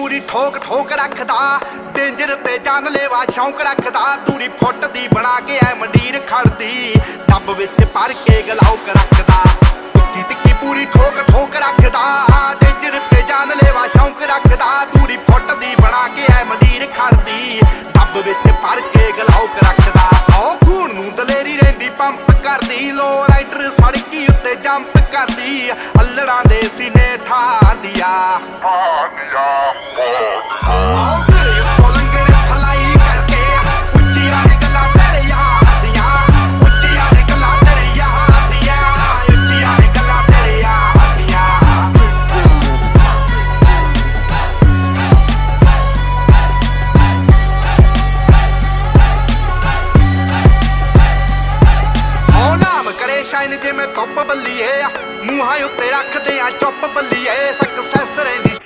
ਪੂਰੀ ਠੋਕ ਠੋਕ ਰੱਖਦਾ ਡੇਂਜਰ ਤੇ ਜਾਨਲੇਵਾ ਸ਼ੌਂਕ ਰੱਖਦਾ ਦੂਰੀ ਫੁੱਟ ਦੀ ਬਣਾ ਕੇ ਐ ਮੰਡੀਰ ਖੜਦੀ ਡੱਬ ਵਿੱਚ ਭਰ ਕੇ ਗਲਾਉਕ ਰੱਖਦਾ ਟਿੱਕੀ ਟਿੱਕੀ ਪੂਰੀ ਠੋਕ ਠੋਕ ਰੱਖਦਾ ਡੇਂਜਰ ਤੇ ਜਾਨਲੇਵਾ ਸ਼ੌਂਕ ਰੱਖਦਾ ਦੂਰੀ ਫੁੱਟ ਦੀ ਬਣਾ ਕੇ ਐ ਮੰਡੀਰ ਖੜਦੀ ਡੱਬ ਵਿੱਚ ਭਰ ਕੇ ਗਲਾਉਕ ਰੱਖਦਾ ਓ ਖੂਨ ਨੂੰ ਦਲੇਰੀ ਰਹਿੰਦੀ ਪੰਪ ਕਰਦੀ ਲੋ ਰਾਈਡਰ ਸੜਕੀ ਉੱਤੇ ਜੰਪ ਕਰਦੀ ਅੱਲੜਾਂ ਦੇ ਸੀਨੇ ਠਾਰਦੀ ਆ ਸ਼ਾਈਨ ਜਿਵੇਂ ਧੁੱਪ ਬੱਲੀਏ ਮੂੰਹਾਂ ਉੱਤੇ ਰੱਖਦੇ ਆ ਚੁੱਪ ਬੱਲੀਏ ਸਕਸੈਸ ਰਹਿੰਦੀ